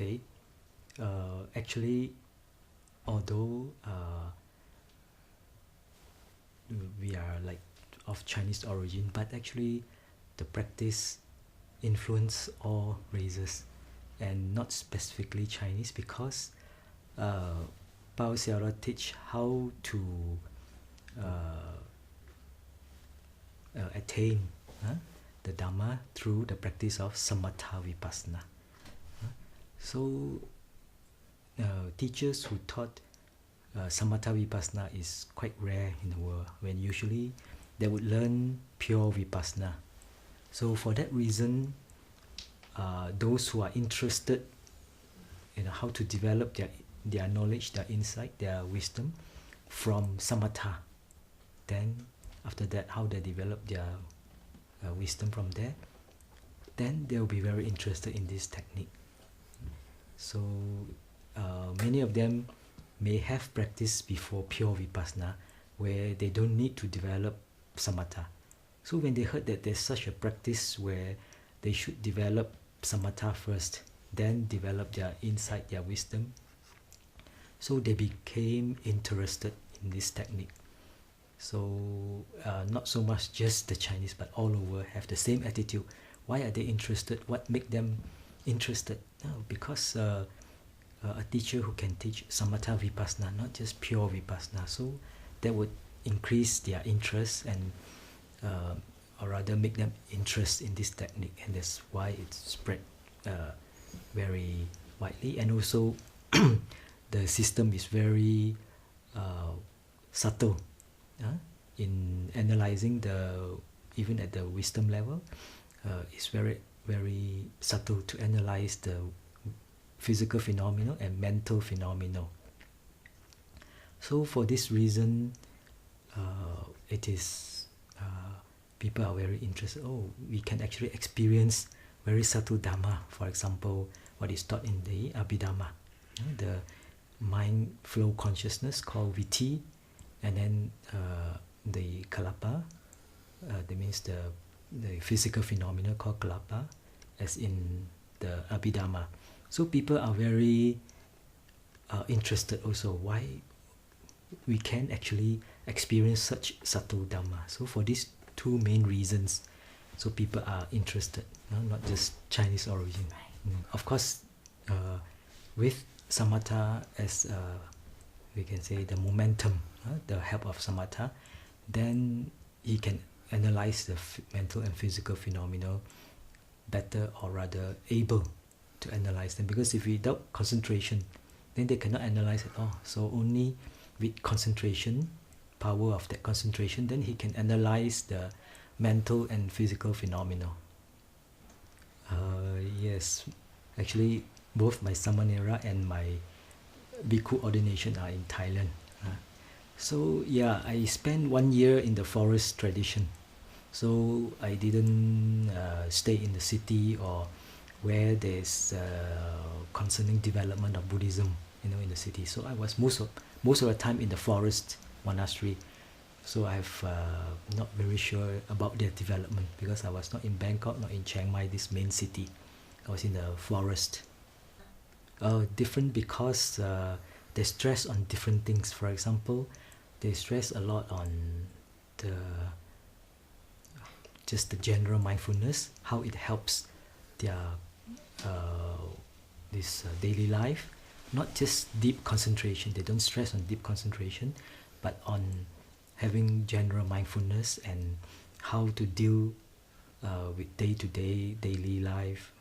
Okay. Actually, although we are like of Chinese origin, but actually the practice influence all races and not specifically Chinese, because Bao Xiaora teach how to attain the Dhamma through the practice of Samatha Vipassana. So teachers who taught Samatha Vipassana is quite rare in the world, when usually they would learn pure Vipassana. So for that reason, those who are interested in how to develop their knowledge, their insight, their wisdom from Samatha, then after that how they develop their wisdom from there, then they'll be very interested in this technique. So many of them may have practiced before pure Vipassana, where they don't need to develop Samatha. So when they heard that there's such a practice where they should develop Samatha first, then develop their insight, their wisdom, so they became interested in this technique. So not so much just the Chinese, but all over have the same attitude. Why are they interested? What make them interested? No, because a teacher who can teach Samatha Vipassana, not just pure Vipassana, so that would increase their interest and or rather make them interest in this technique, and that's why it's spread very widely. And also the system is very subtle in analyzing even at the wisdom level. It's very, very subtle to analyze the physical phenomena and mental phenomena. So for this reason, it is people are very interested. Oh, we can actually experience very subtle Dhamma. For example, what is taught in the Abhidhamma, the mind flow consciousness called Viti, and then the Kalapa, that means the physical phenomena called Kalapa, as in the Abhidhamma. So people are very interested also why we can actually experience such subtle Dhamma. So for these two main reasons, so people are interested, not just Chinese origin. Of course, with Samatha as we can say the momentum, the help of Samatha, then he can analyze the mental and physical phenomena better, or rather able to analyze them, because if without concentration, then they cannot analyze at all. So only with concentration, power of that concentration, then he can analyze the mental and physical phenomena. Yes, actually both my Samanera and my Bhikkhu ordination are in Thailand. So yeah, I spent 1 year in the forest tradition. So I didn't stay in the city or where there's concerning development of Buddhism, in the city. So I was most of the time in the forest monastery. So I've not very sure about their development, because I was not in Bangkok, not in Chiang Mai, this main city. I was in the forest. Different because they stress on different things. For example, they stress a lot on just the general mindfulness, how it helps their daily life. Not just deep concentration. They don't stress on deep concentration, but on having general mindfulness and how to deal with day-to-day daily life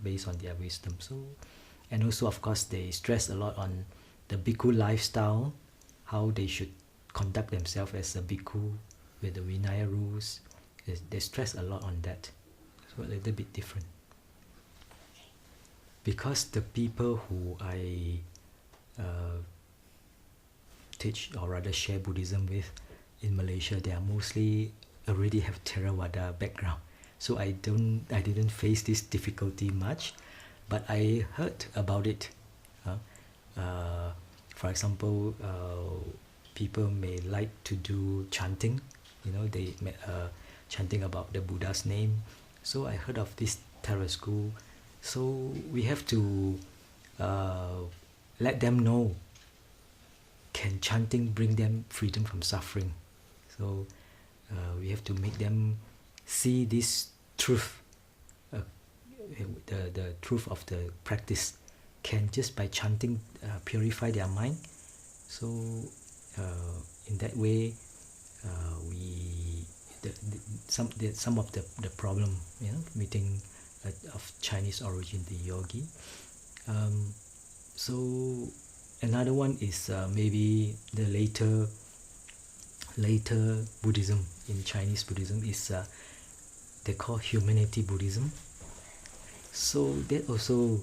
based on their wisdom. So, and also of course they stress a lot on the bhikkhu lifestyle, how they should conduct themselves as a bhikkhu with the Vinaya rules. They stress a lot on that. So a little bit different. Because the people who I teach, or rather share Buddhism with in Malaysia, they are mostly already have Theravada background. So I didn't face this difficulty much, but I heard about it. For example, people may like to do chanting, they chanting about the Buddha's name. So I heard of this Thera school. So we have to let them know, can chanting bring them freedom from suffering? So we have to make them see this truth, the truth of the practice. Can just by chanting purify their mind. So in that way, some of the problem, meeting of Chinese origin, the yogi. So another one is maybe the later Buddhism. In Chinese Buddhism is they call humanity Buddhism. So that also,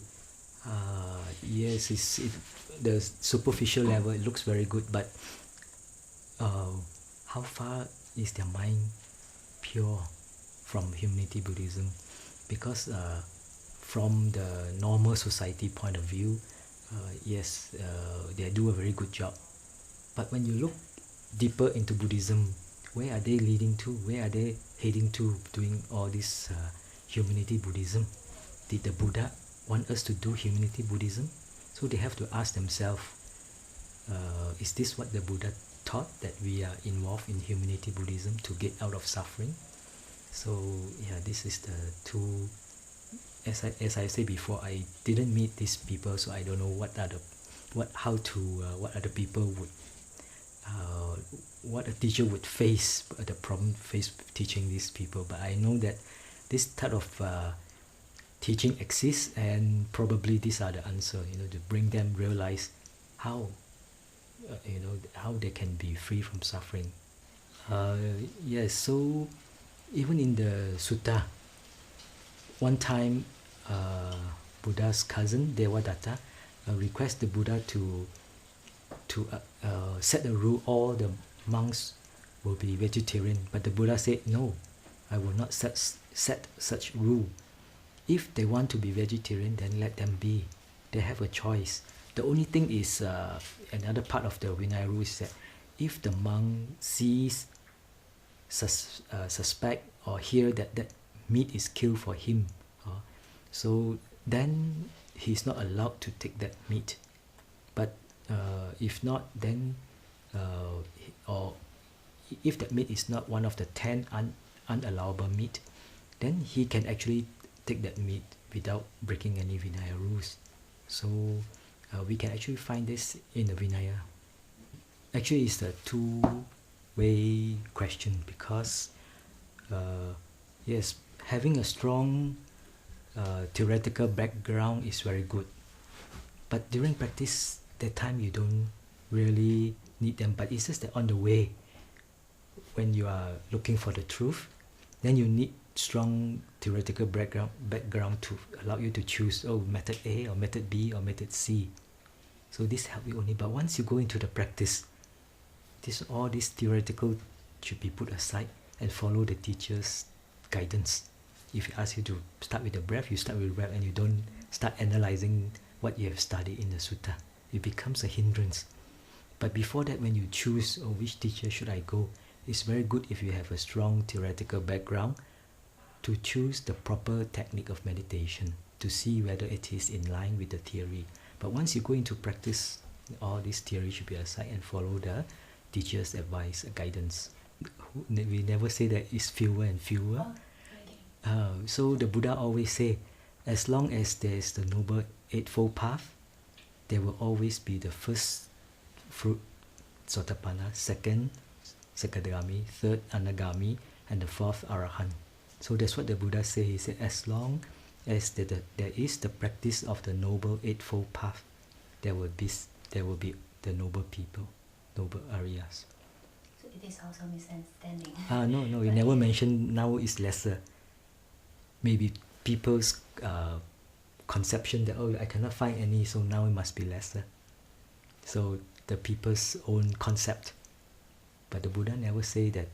yes, the superficial level, it looks very good, but how far is their mind pure from humanity Buddhism? Because from the normal society point of view, yes, they do a very good job. But when you look deeper into Buddhism, where are they leading to? Where are they heading to doing all this humanity Buddhism? Did the Buddha want us to do humanity Buddhism? So they have to ask themselves, is this what the Buddha taught, that we are involved in humanity Buddhism to get out of suffering? So yeah, this is the two. As I said before, I didn't meet these people, so I don't know what other people would, what a teacher would face, the problem faced teaching these people. But I know that this type of teaching exists, and probably these are the answer, to bring them realize how, how they can be free from suffering. Yes, so even in the sutta, one time Buddha's cousin Devadatta requests the Buddha to set a rule, all the monks will be vegetarian. But the Buddha said, no, I will not set such rule. If they want to be vegetarian, then let them be. They have a choice. The only thing is, another part of the Vinaya rule is that if the monk sees, suspect or hear that meat is killed for him, so then he's not allowed to take that meat. But if not, then or if that meat is not one of the 10 unallowable meat, then he can actually take that meat without breaking any Vinaya rules. So we can actually find this in the Vinaya. Actually, it's a two-way question, because yes, having a strong theoretical background is very good, but during practice, that time you don't really need them. But it's just that on the way, when you are looking for the truth, then you need strong theoretical background to allow you to choose, method A or method B or method C. So this helps you only. But once you go into the practice, all this theoretical should be put aside and follow the teacher's guidance. If he asks you to start with the breath, you start with the breath, and you don't start analyzing what you have studied in the sutta. It becomes a hindrance. But before that, when you choose, which teacher should I go, it's very good if you have a strong theoretical background to choose the proper technique of meditation, to see whether it is in line with the theory. But once you go into practice, all this theory should be aside and follow the teacher's advice, guidance. We never say that it's fewer and fewer. So the Buddha always say, as long as there is the Noble Eightfold Path, there will always be the first fruit, Sotapanna, second, Sakadagami, third, Anagami, and the fourth, Arahant. So that's what the Buddha said. He said, as long as there is the practice of the Noble Eightfold Path, there will be the noble people, noble Aryas. So it is also misunderstanding. No, you never mentioned now is lesser. Maybe people's conception that, I cannot find any, so now it must be lesser. So the people's own concept. But the Buddha never say that.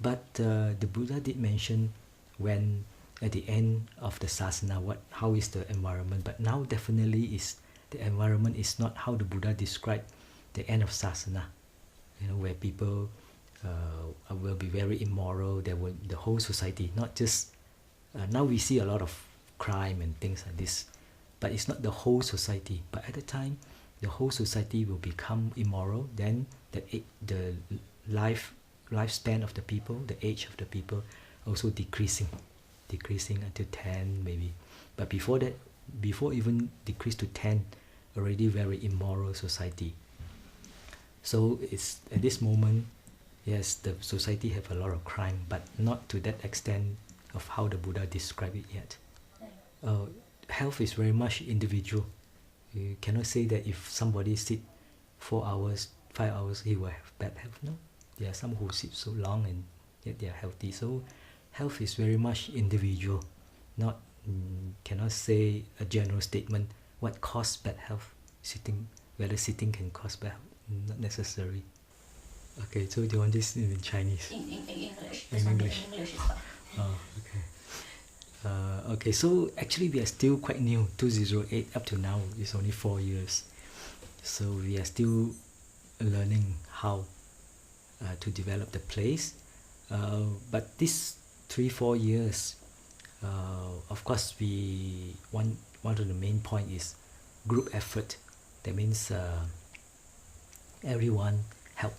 But the Buddha did mention when at the end of the sasana, how is the environment. But now definitely is the environment is not how the Buddha described the end of sasana. Where people will be very immoral. The whole society, not just now we see a lot of crime and things like this, but it's not the whole society. But at the time, the whole society will become immoral. Then the lifespan of the people, the age of the people, also decreasing until 10 maybe. But before that, before even decrease to 10, already very immoral society. So it's at this moment, yes, the society have a lot of crime, but not to that extent of how the Buddha described it yet. Health is very much individual. You cannot say that if somebody sit 4 hours, 5 hours, he will have bad health. No, there are some who sit so long and yet they are healthy. So health is very much individual. Not cannot say a general statement. What causes bad health? Whether sitting can cause bad health? Not necessary. Okay, so do you want this in Chinese? In English. In English. English is fine. Oh, okay. Okay, so actually we are still quite new. 2008 up to now is only 4 years. So we are still learning how to develop the place. But this 3-4 years, of course, one of the main point is group effort. That means everyone help,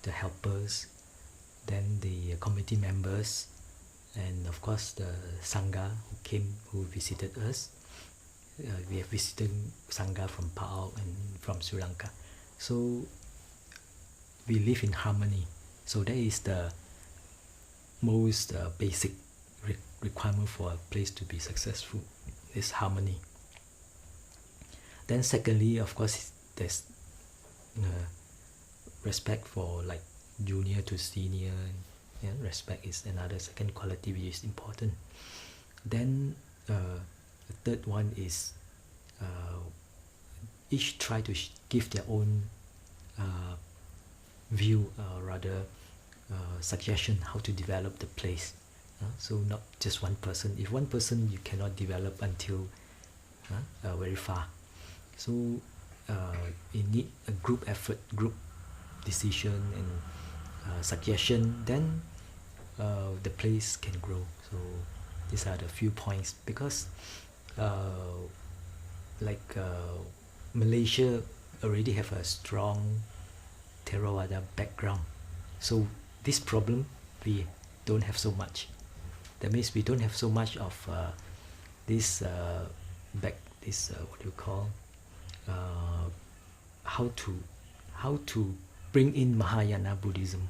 the helpers, then the committee members, and of course the Sangha who visited us. We have visited Sangha from PAO and from Sri Lanka. So we live in harmony. So that is the most basic requirement for a place to be successful, is harmony. Then secondly, of course, there's respect for like junior to senior. Respect is another second quality which is important. Then the third one is each try to give their own view, rather suggestion how to develop the place. So not just one person. If one person, you cannot develop until very far. So you need a group effort, group decision and suggestion, then the place can grow. So these are the few points, because Malaysia already have a strong Theravada background. So this problem we don't have so much. That means we don't have so much of this what do you call, how to bring in Mahayana Buddhism,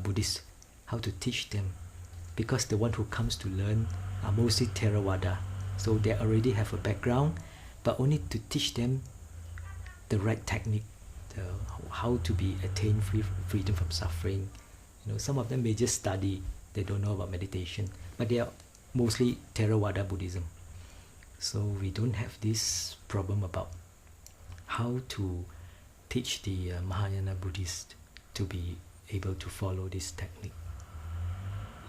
Buddhists, how to teach them, because the one who comes to learn are mostly Theravada, so they already have a background, but only to teach them the right technique, how to be attain freedom from suffering. Some of them may just study, they don't know about meditation, but they are mostly Theravada Buddhism. So we don't have this problem about how to teach the Mahayana Buddhists to be able to follow this technique.